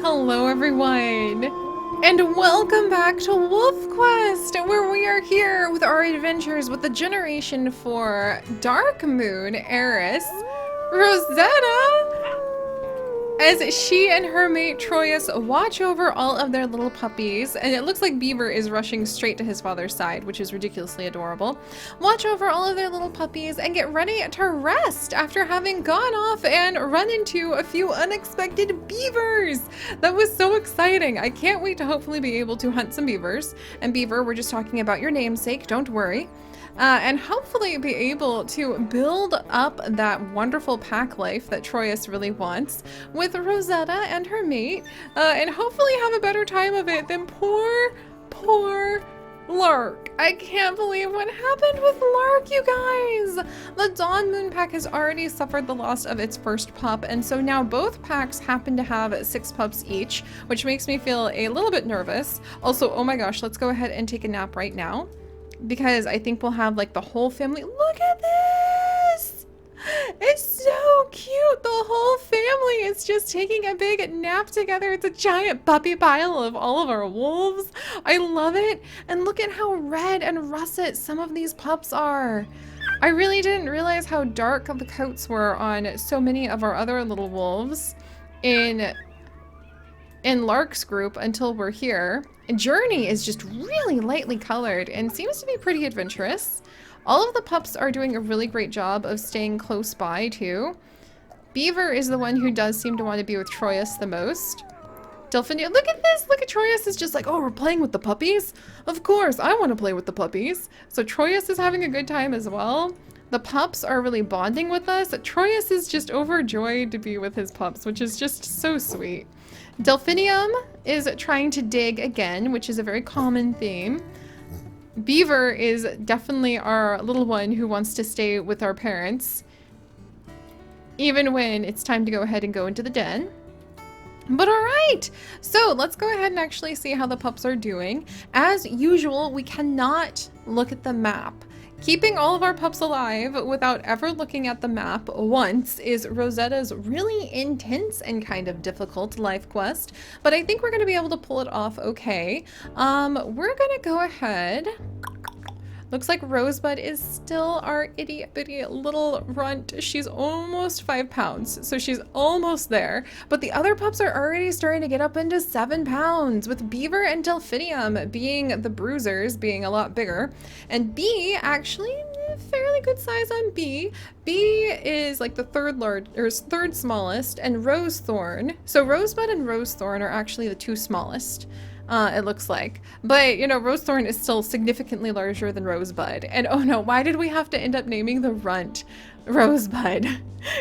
Hello everyone, and welcome back to Wolf Quest, where we are here with our adventures with the Generation 4 Dark Moon heiress, Rosetta, as she and her mate Troyus watch over all of their little puppies, and it looks like Beaver is rushing straight to his father's side, which is ridiculously adorable. Watch over all of their little puppies and get ready to rest after having gone off and run into a few unexpected beavers. That was so exciting. I can't wait to hopefully be able to hunt some beavers. And Beaver, we're just talking about your namesake, don't worry. And hopefully be able to build up that wonderful pack life that Troyus really wants with Rosetta and her mate, and hopefully have a better time of it than poor Lark. I can't believe what happened with Lark, you guys! The Dawn Moon pack has already suffered the loss of its first pup, and so now both packs happen to have 6 pups each, which makes me feel a little bit nervous. Also, oh my gosh, let's go ahead and take a nap right now, because I think we'll have like the whole family. Look at this! It's so cute! The whole family is just taking a big nap together. It's a giant puppy pile of all of our wolves. I love it. And look at how red and russet some of these pups are. I really didn't realize how dark the coats were on so many of our other little wolves in Lark's group until we're here. And Journey is just really lightly colored and seems to be pretty adventurous. All of the pups are doing a really great job of staying close by too. Beaver is the one who does seem to want to be with Troyus the most. Delphinia, look at this! Look at Troyus is just like, oh, we're playing with the puppies? Of course, I want to play with the puppies. So Troyus is having a good time as well. The pups are really bonding with us. Troyus is just overjoyed to be with his pups, which is just so sweet. Delphinium is trying to dig again, which is a very common theme. Beaver is definitely our little one who wants to stay with our parents, even when it's time to go ahead and go into the den. But all right, so let's go ahead and actually see how the pups are doing. As usual, we cannot look at the map. Keeping all of our pups alive without ever looking at the map once is Rosetta's really intense and kind of difficult life quest, but I think we're going to be able to pull it off okay. We're going to go ahead. Looks like Rosebud is still our itty bitty little runt. She's almost 5 pounds, so she's almost there. But the other pups are already starting to get up into 7 pounds, with Beaver and Delphinium being the bruisers, being a lot bigger. And B, actually, fairly good size on B. B is like the third smallest, and Rosethorn. So Rosebud and Rosethorn are actually the 2 smallest. It looks like. But, you know, Rosethorn is still significantly larger than Rosebud. And oh no, why did we have to end up naming the runt Rosebud?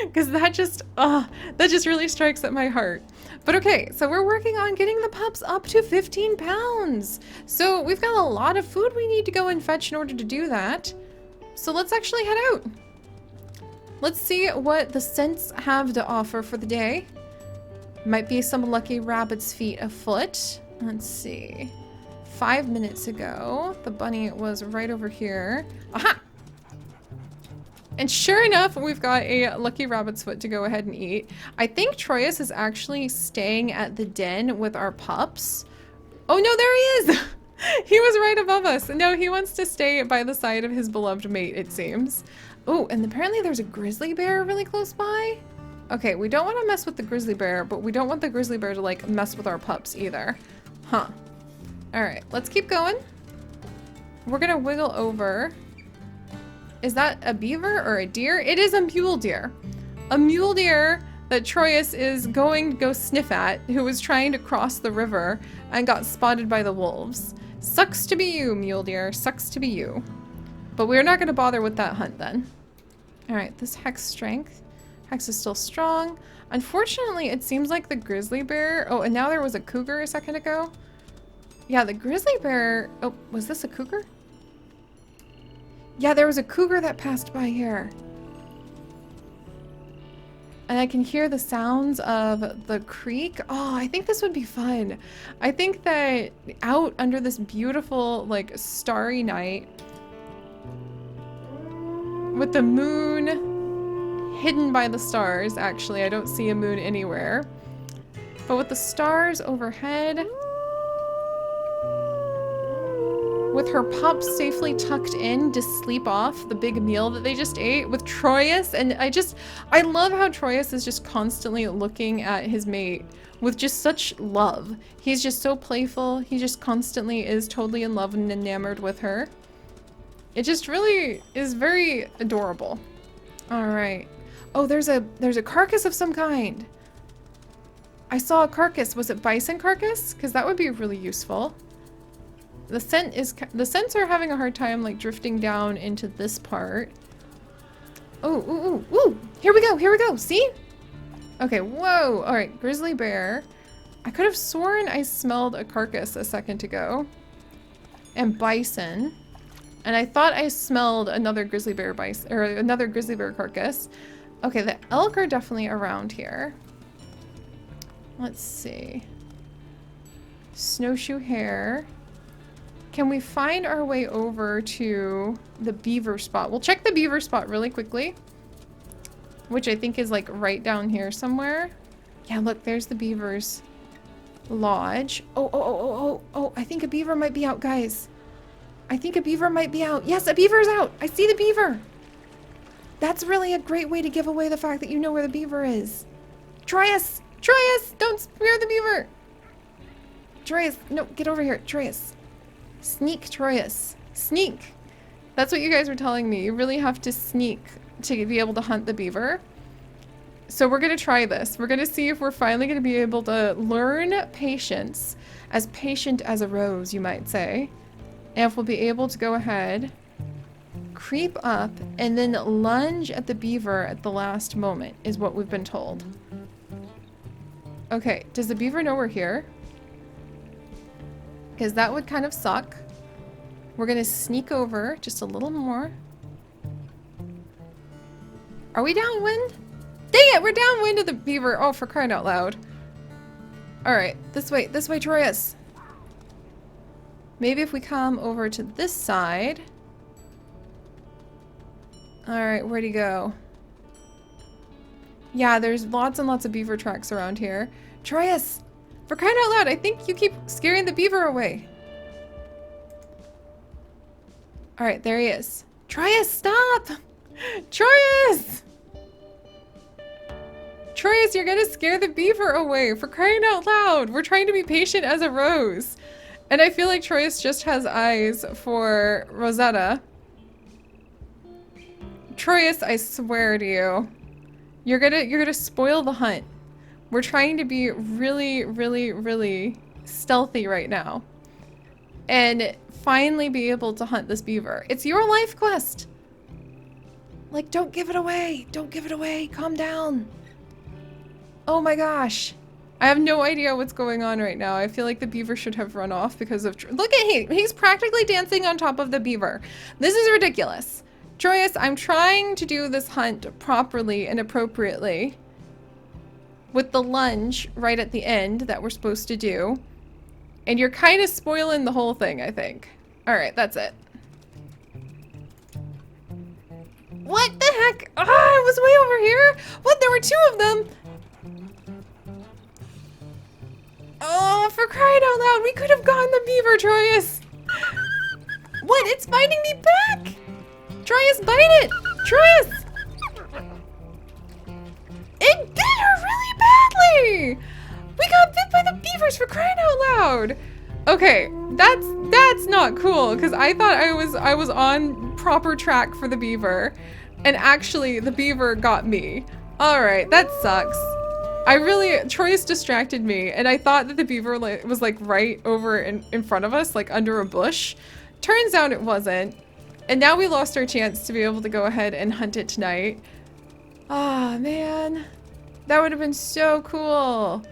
Because that just really strikes at my heart. But okay, so we're working on getting the pups up to 15 pounds. So we've got a lot of food we need to go and fetch in order to do that. So let's actually head out. Let's see what the scents have to offer for the day. Might be some lucky rabbit's feet afoot. Let's see. 5 minutes ago, the bunny was right over here. Aha! And sure enough, we've got a lucky rabbit's foot to go ahead and eat. I think Troyus is actually staying at the den with our pups. Oh no, there he is! He was right above us. No, he wants to stay by the side of his beloved mate, it seems. Oh, and apparently there's a grizzly bear really close by. Okay, we don't want to mess with the grizzly bear, but we don't want the grizzly bear to like mess with our pups either. Huh. Alright, let's keep going. We're gonna wiggle over. Is that a beaver or a deer? It is a mule deer. A mule deer that Troyus is going to go sniff at, who was trying to cross the river and got spotted by the wolves. Sucks to be you, mule deer. Sucks to be you. But we're not gonna bother with that hunt then. Alright, this Hex strength. Hex is still strong. Unfortunately, it seems like the grizzly bear... Oh, and now there was a cougar a second ago. Yeah, the grizzly bear... Oh, was this a cougar? Yeah, there was a cougar that passed by here. And I can hear the sounds of the creek. Oh, I think this would be fun. I think that out under this beautiful, like, starry night, with the moon hidden by the stars, actually, I don't see a moon anywhere. But with the stars overhead, with her pups safely tucked in to sleep off the big meal that they just ate with Troyus, and I love how Troyus is just constantly looking at his mate with just such love. He's just so playful. He just constantly is totally in love and enamored with her. It just really is very adorable. All right. Oh, there's a carcass of some kind. I saw a carcass. Was it bison carcass? Because that would be really useful. The scents are having a hard time like drifting down into this part. Oh, ooh, ooh, ooh. Here we go. Here we go. See? Okay. Whoa. All right. Grizzly bear. I could have sworn I smelled a carcass a second ago. And bison. And I thought I smelled another grizzly bear bison, or another grizzly bear carcass. Okay, the elk are definitely around here. Let's see. Snowshoe hare. Can we find our way over to the beaver spot? We'll check the beaver spot really quickly, which I think is like right down here somewhere. Yeah, look, there's the beaver's lodge. Oh, I think a beaver might be out, guys. I think a beaver might be out. Yes, a beaver's out. I see the beaver. That's really a great way to give away the fact that you know where the beaver is. Troyus! Troyus! Don't spear the beaver! Troyus, no, get over here. Troyus. Sneak, Troyus. Sneak. That's what you guys were telling me. You really have to sneak to be able to hunt the beaver. So we're going to try this. We're going to see if we're finally going to be able to learn patience. As patient as a rose, you might say. And if we'll be able to go ahead, creep up, and then lunge at the beaver at the last moment, is what we've been told. Okay, does the beaver know we're here? Because that would kind of suck. We're gonna sneak over just a little more. Are we downwind? Dang it, we're downwind of the beaver. Oh, for crying out loud. Alright, this way, Troyus. Maybe if we come over to this side. Alright, where'd he go? Yeah, there's lots and lots of beaver tracks around here. Troyus! For crying out loud, I think you keep scaring the beaver away. Alright, there he is. Troyus, stop! Troyus! Troyus, you're gonna scare the beaver away. For crying out loud. We're trying to be patient as a rose. And I feel like Troyus just has eyes for Rosetta. Troyus, I swear to you. You're gonna spoil the hunt. We're trying to be really, really, really stealthy right now. And finally be able to hunt this beaver. It's your life quest. Like, don't give it away. Don't give it away. Calm down. Oh my gosh. I have no idea what's going on right now. I feel like the beaver should have run off because of... Look at him. He's practically dancing on top of the beaver. This is ridiculous. Troyus, I'm trying to do this hunt properly and appropriately. With the lunge right at the end that we're supposed to do. And you're kind of spoiling the whole thing, I think. Alright, that's it. What the heck? Ah, it was way over here? What? There were two of them? Oh, for crying out loud, we could have gotten the beaver, Troyus. What? It's biting me back. Troyus, bite it. Troyus. It bit her really badly. We got bit by the beavers, for crying out loud. Okay, that's not cool, because I thought I was on proper track for the beaver, and actually the beaver got me. Alright, that sucks. Troyus distracted me, and I thought that the beaver was like right over in front of us, like under a bush. Turns out it wasn't. And now we lost our chance to be able to go ahead and hunt it tonight. Ah, man. That would have been so cool.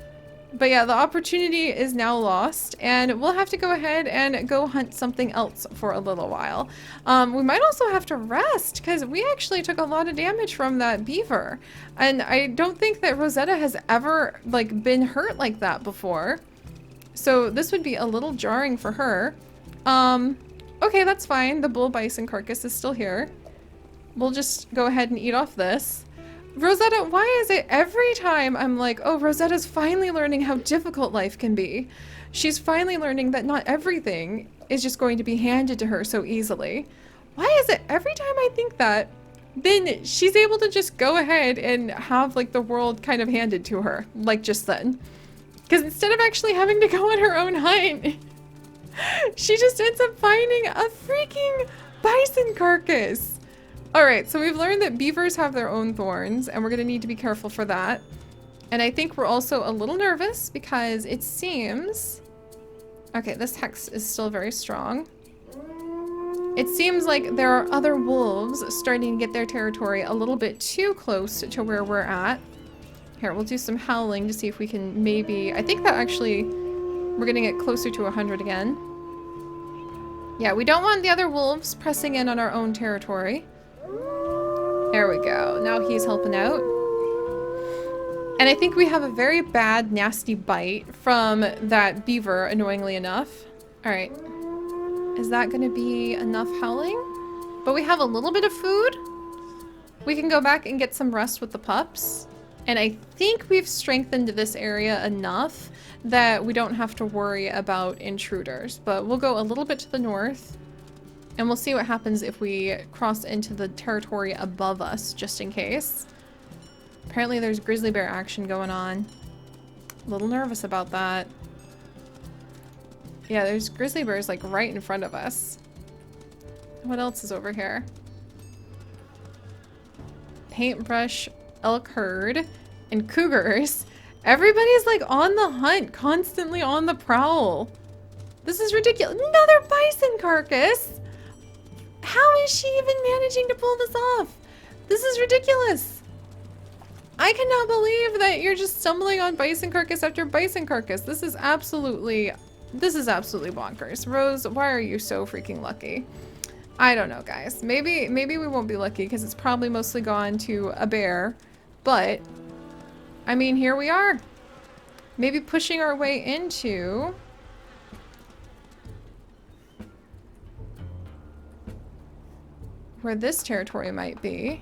But yeah, the opportunity is now lost, and we'll have to go ahead and go hunt something else for a little while. We might also have to rest, because we actually took a lot of damage from that beaver. And I don't think that Rosetta has ever, like, been hurt like that before. So this would be a little jarring for her. Okay, that's fine. The bull bison carcass is still here. We'll just go ahead and eat off this. Rosetta, why is it every time I'm like, oh, Rosetta's finally learning how difficult life can be. She's finally learning that not everything is just going to be handed to her so easily. Why is it every time I think that, then she's able to just go ahead and have like the world kind of handed to her, like just then. Because instead of actually having to go on her own hunt, she just ends up finding a freaking bison carcass. All right, so we've learned that beavers have their own thorns, and we're gonna need to be careful for that. And I think we're also a little nervous because it seems... Okay, this hex is still very strong. It seems like there are other wolves starting to get their territory a little bit too close to where we're at. Here, we'll do some howling to see if we can maybe... I think that actually... We're getting it closer to 100 again. Yeah, we don't want the other wolves pressing in on our own territory. There we go. Now he's helping out. And I think we have a very bad, nasty bite from that beaver, annoyingly enough. All right. Is that going to be enough howling? But we have a little bit of food. We can go back and get some rest with the pups. And I think we've strengthened this area enough that we don't have to worry about intruders. But we'll go a little bit to the north. And we'll see what happens if we cross into the territory above us, just in case. Apparently there's grizzly bear action going on. A little nervous about that. Yeah, there's grizzly bears like right in front of us. What else is over here? Paintbrush, elk herd, and cougars. Everybody's like on the hunt, constantly on the prowl. This is ridiculous. Another bison carcass! How is she even managing to pull this off? This is ridiculous. I cannot believe that you're just stumbling on bison carcass after bison carcass. This is absolutely bonkers. Rose, why are you so freaking lucky? I don't know, guys. Maybe we won't be lucky because it's probably mostly gone to a bear. But, I mean, here we are. Maybe pushing our way into... where this territory might be,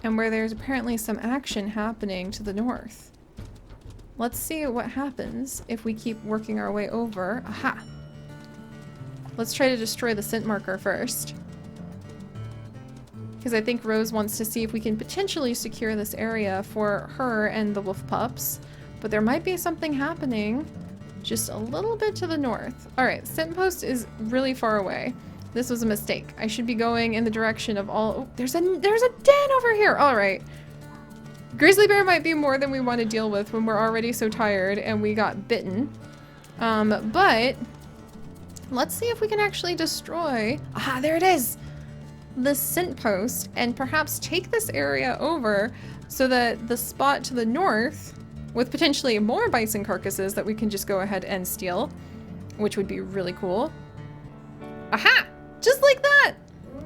and where there's apparently some action happening to the north. Let's see what happens if we keep working our way over. Aha! Let's try to destroy the scent marker first. Because I think Rose wants to see if we can potentially secure this area for her and the wolf pups. But there might be something happening just a little bit to the north. Alright, scent post is really far away. This was a mistake. I should be going in the direction of all... Oh, there's a den over here! Alright. Grizzly bear might be more than we want to deal with when we're already so tired and we got bitten. But... let's see if we can actually destroy... Aha, there it is! The scent post, and perhaps take this area over so that the spot to the north, with potentially more bison carcasses that we can just go ahead and steal, which would be really cool. Aha! Just like that!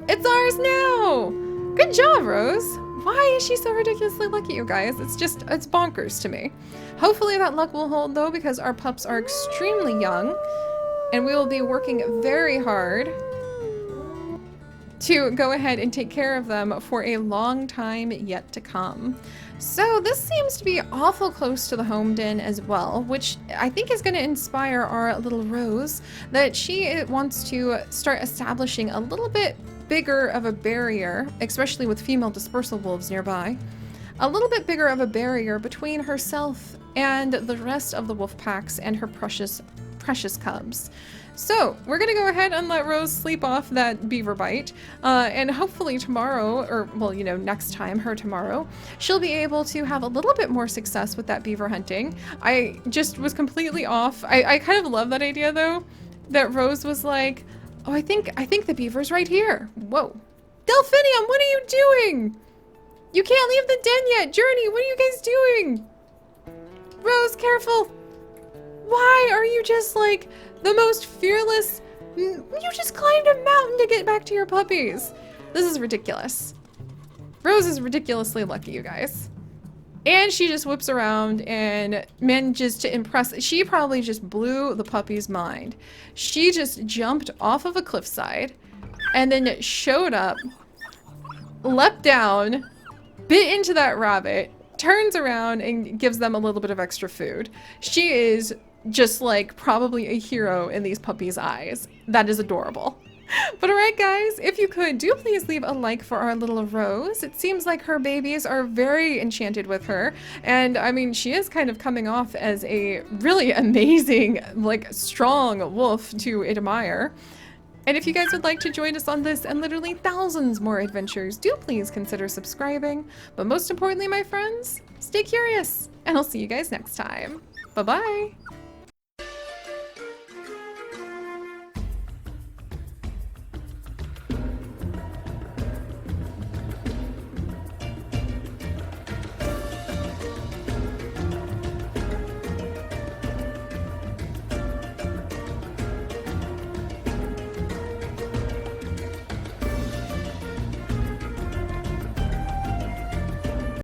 It's ours now! Good job, Rose! Why is she so ridiculously lucky, you guys? It's bonkers to me. Hopefully that luck will hold, though, because our pups are extremely young, and we will be working very hard to go ahead and take care of them for a long time yet to come. So this seems to be awful close to the home den as well, which I think is going to inspire our little Rose that she wants to start establishing a little bit bigger of a barrier, especially with female dispersal wolves nearby, a little bit bigger of a barrier between herself and the rest of the wolf packs and her precious cubs. So we're gonna go ahead and let Rose sleep off that beaver bite, and hopefully tomorrow, or well, you know, next time, her tomorrow, she'll be able to have a little bit more success with that beaver hunting. I just was completely off. I kind of love that idea though, that Rose was like, oh, I think the beaver's right here. Whoa. Delphinium, what are you doing? You can't leave the den yet. Journey, what are you guys doing? Rose, careful. Why are you just like the most fearless? You just climbed a mountain to get back to your puppies. This is ridiculous. Rose is ridiculously lucky, you guys. And she just whips around and manages to impress. She probably just blew the puppy's mind. She just jumped off of a cliffside and then showed up, leapt down, bit into that rabbit, turns around and gives them a little bit of extra food. She is just like probably a hero in these puppies' eyes. That is adorable. But alright guys, if you could, do please leave a like for our little Rose. It seems like her babies are very enchanted with her. And I mean, she is kind of coming off as a really amazing, like strong wolf to admire. And if you guys would like to join us on this and literally thousands more adventures, do please consider subscribing. But most importantly, my friends, stay curious, and I'll see you guys next time. Bye-bye.